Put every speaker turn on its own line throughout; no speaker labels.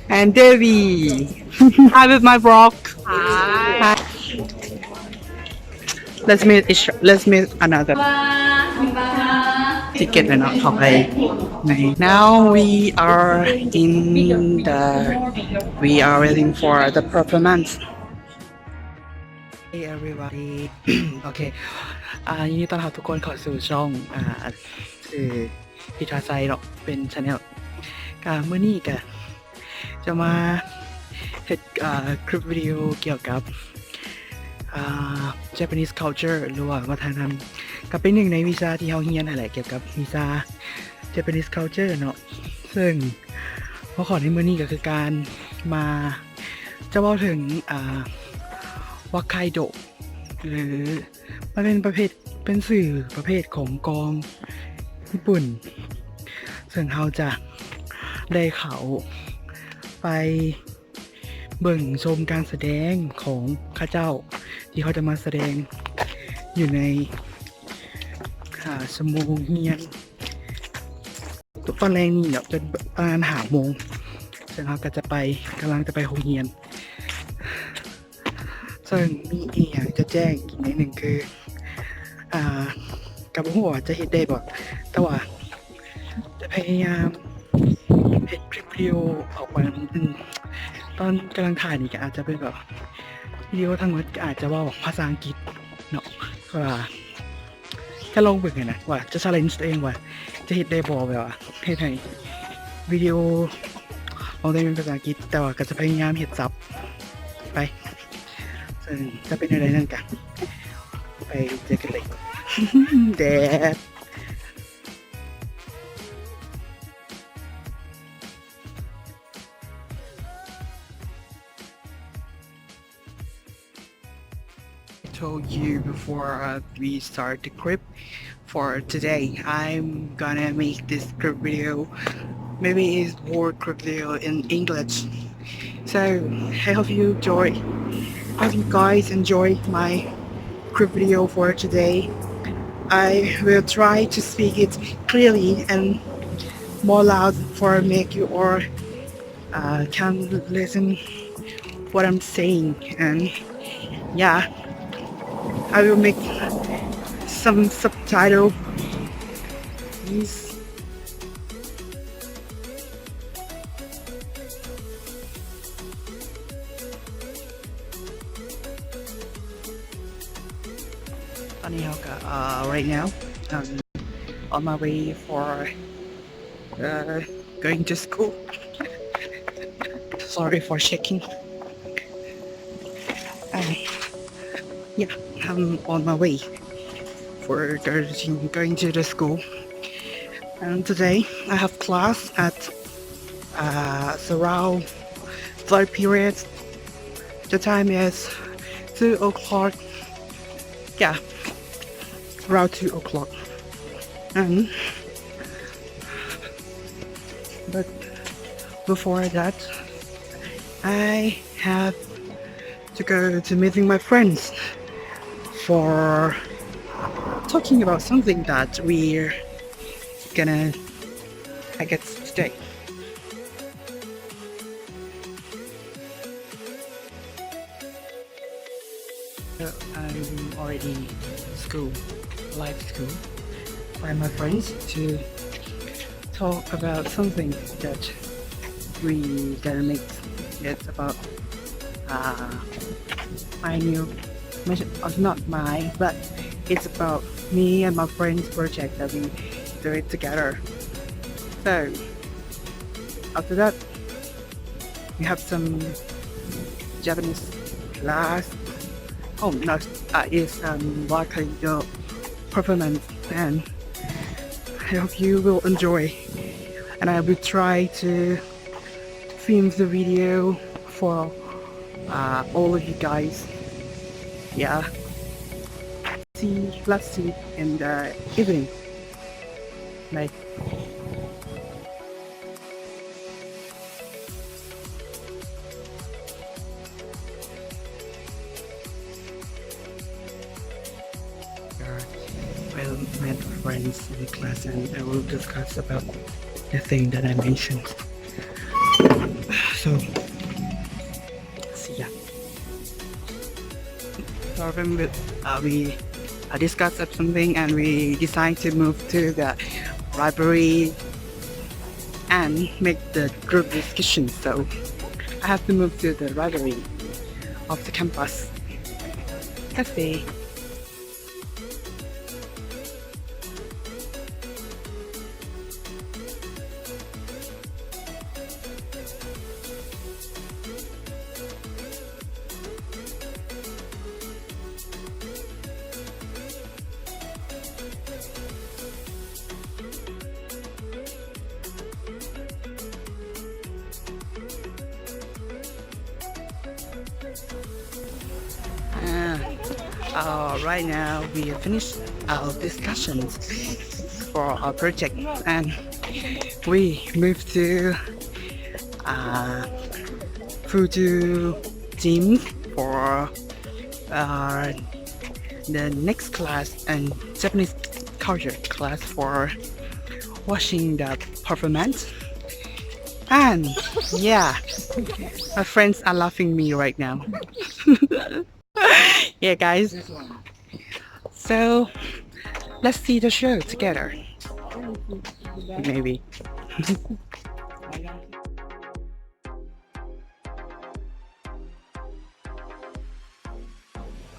and Devi. Hi with my vlog. Hi. Let's meet another ticket เลยเนาะเข้าไปใน Now we are waiting for the performance. Hey everybody. โอเคยินดีต้อนรับทุกคนเข้าสู่ช่องคือพิธาไซเนาะเป็น channel เมื่อนี้ก็จะมาเฮ็ดคลิปวิดีโอเกี่ยวกับJapanese culture หรือว่าวัฒนธรรมก็เป็นหนึ่งในวิชาที่เฮาเรียนนั่นแหละเกี่ยวกับวิชา Japanese culture เนาะซึ่งหัวข้อในมื้อนี้ก็คือการมาจะเว้าถึงWakaido หรือมันเป็นสื่อประเภทของกองญี่ปุ่นซึ่งเฮาจะได้เข้าไปเบิ่งชมการแสดงของข้าเจ้าที่เขาจะมาแสดงอยู่ในชั่วโมงเรียนตอนแรกนี่จะประมาณ5 โมงซึ่งเราก็จะกำลังจะไปโรงเรียนซึ่งมีอีกอย่างจะแจ้งอีกนิดหนึ่งคือกับหัวจะเห็นได้บ่แต่ว่าจะพยายามเห็นคลิปวิดีโอออกมาตอนกำลังถ่ายนี่ก็อาจจะเป็นแบบวิดีโอทั้งหมดก็อาจจะว่าภาษาอังกฤษเนาะก็ลองเบิ่งกันนะว่าจะ challenge ตัวเองว่าจะเห็นได้บ่แบบว่าเฮ็ดให้วิดีโอออกได้เป็นภาษาอังกฤษแต่ว่าก็จะพยายามเฮ็ดซับไปซึ่งจะเป็นอะไรนั่นกันไปเจอกันเลยแดดtold you before we start the clip for today I'm gonna make this clip video maybe it's more clip video in English so I hope you guys enjoy my clip video for today I will try to speak it clearly and more loud for make you all can listen what I'm saying and yeah I will make some subtitle please right now on my way for going to school sorry for shaking yeah I'm on my way for going to the school and today I have class at around 3rd period the time is 2 o'clock yeah around 2 o'clock and but before that I have to go to meeting my friends for talking about something that we're gonna I guess today I'm already live school by my friends to talk about something that we gonna make it about my new not mine but it's about me and my friends project that we do it together so after that we have some Japanese class is Wakaido performance and I hope you will enjoy and I will try to film the video for all of you guys yeah let's see in the evening night well met friends in the class and I will discuss about the thing that I mentioned. So, see ya. So we discussed something and we decided to move to the library and make the group discussion. So I have to move to the library of the campus cafe. Right now we have finished our discussions for our project and we moved to Fuju gym for the next class and Japanese culture class for watching the performance. And yeah, my friends are laughing me right now. Yeah, guys. So let's see the show together. Maybe.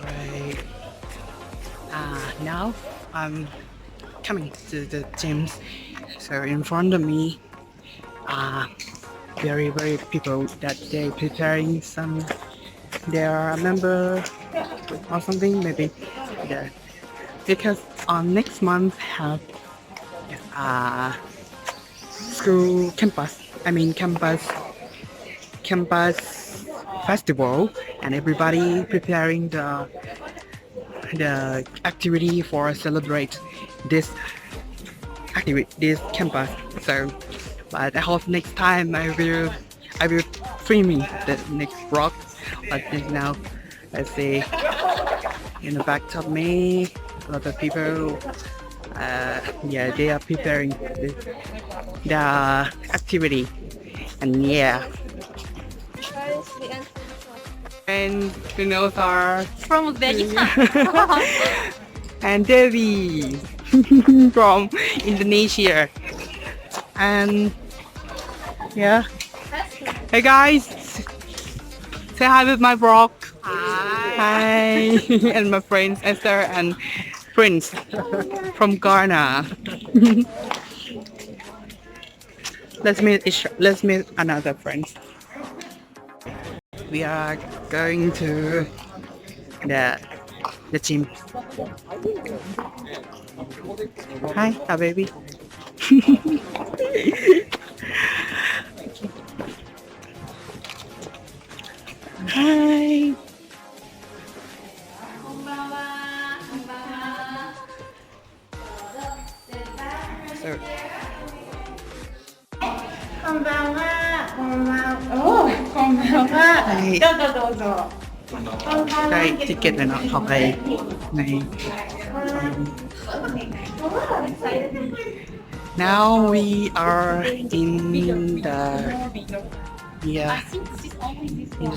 Right. Now I'm coming to the gym. So in front of me are very people that they preparing some. They are a member or something maybe. Yeah. Because on next month have school campus festival and everybody preparing the activity for celebrate this campus. So but I hope next time I will filming the next vlog. But now let's see in the back of me a lot of people yeah, they are preparing the activity and yeah, and the notes are
from Uzbekistan
and Devi from Indonesia and yeah. Hey guys, say hi with my vlog. Hi. And my friends Esther and Prince from Ghana. Let's meet another friend. We are going to the gym. Hi, our baby. Hi. So.
こんばんは。こんばんは。お、こんばんは。どうぞ。
ได้ทิเก็ตเลยเนาะเข้าไปใน Now we are in the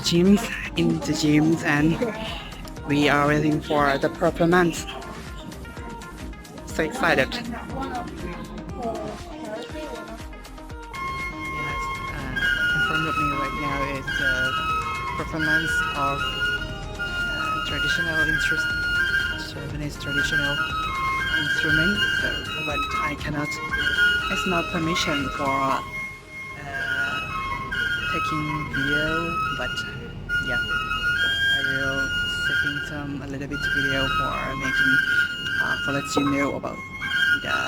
gyms and we are waiting for the performance. So excited. In front of me right now is the performance of Japanese traditional instrument. So, but I cannot. It's not permission for taking video. But yeah, I will setting a little bit video for making for let you know about the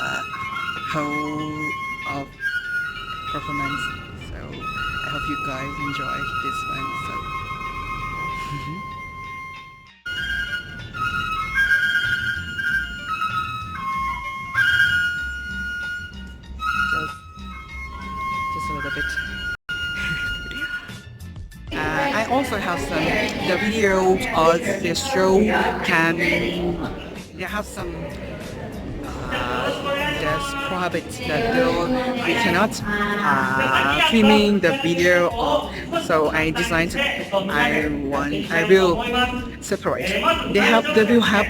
whole of performance. So I hope you guys enjoy this one. So. Just a little bit. I also have some the video of the show can they have some the is prohibits that we cannot filming the video so I designed I will separate they will have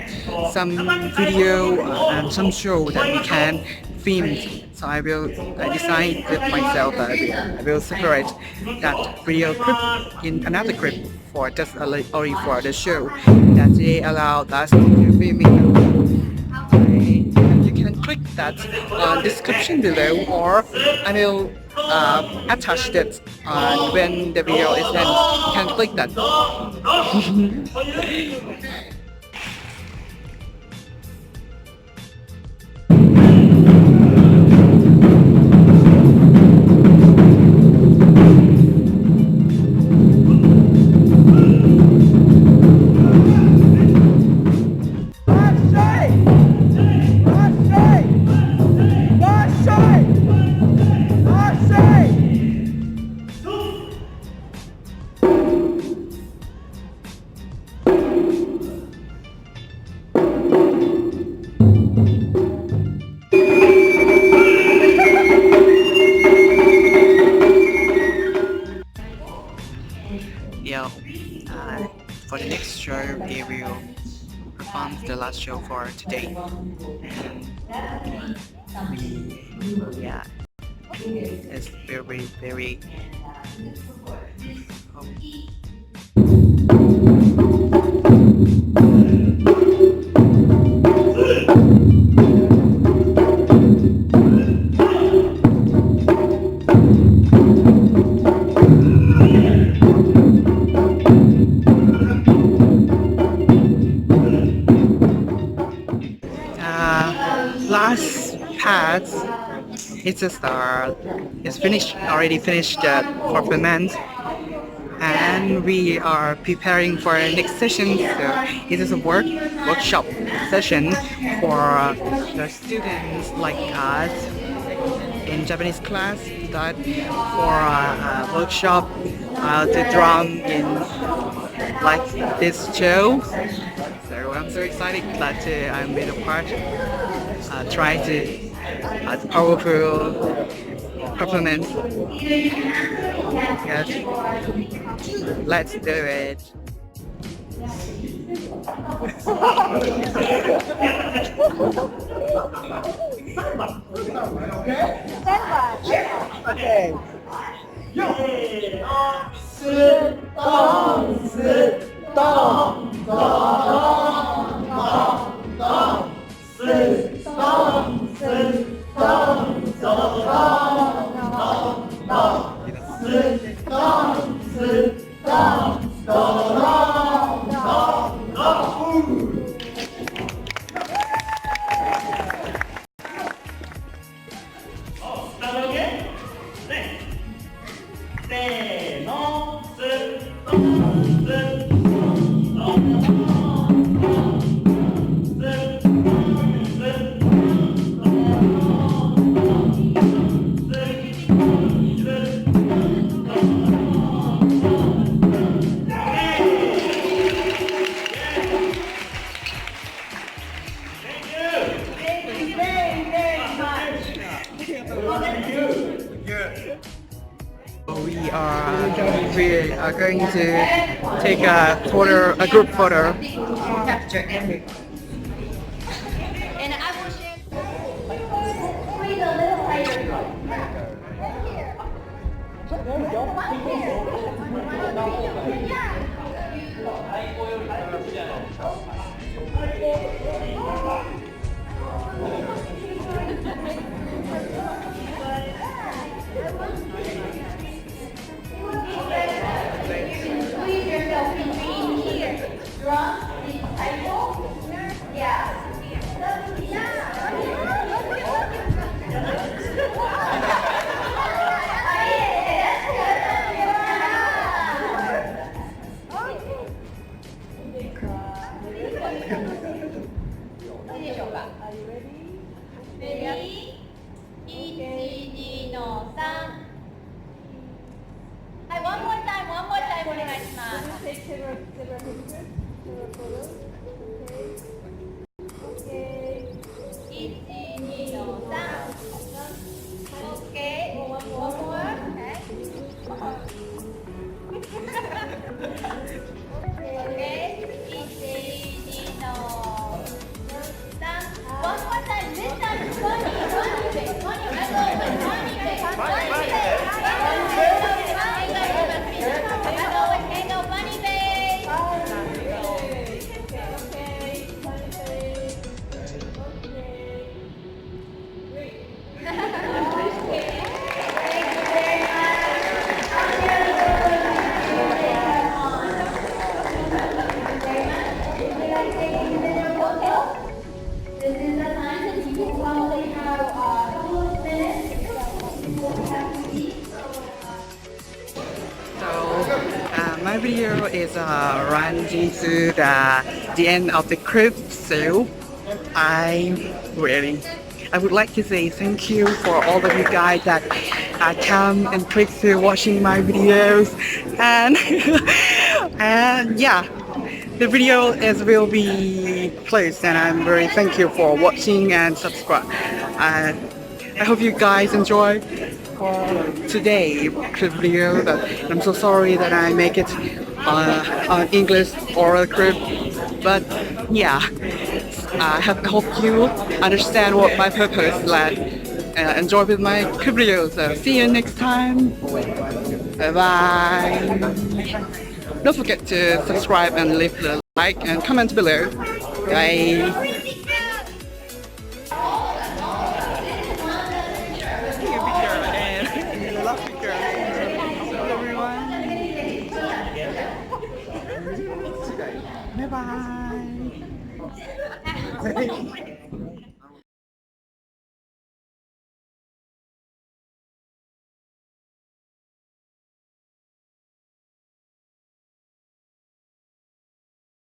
some video and some show that we can film so I designed it myself that I will separate that video clip in another clip for just only for the show that they allowed us to filming you can click that description below or I will attach it when the video is done you can click that for the next show we will perform the last show for today and it's very last part it's a start it's already finished the performance and we are preparing for the next session so it is a workshop session for the students like us in Japanese class that for a workshop to drum in like this show so I'm so excited glad I'm made a part try to powerful performance yes let's do it okay sit down we are going to take a group photo.
And I will share. One more time, Okay. Okay. Okay. One more time. This time is funny. Funny face. Funny face. I go with funny face. Funny face. I go with Kango funny face. This is the time that you will probably have a couple of minutes. You will have to eat.
So my video is running to the end of the clip, so I would like to say thank you for all of you guys that come and click to watching my videos, and yeah, the video will be placed, and I'm very thank you for watching and subscribe. I hope you guys enjoy today clip video. But I'm so sorry that I make it on English oral clip, but yeah, I hope you understand what my purpose like. Enjoy with my clip video. So see you next time. Bye bye. Don't forget to subscribe and leave the like and comment below. Bye. Bye bye.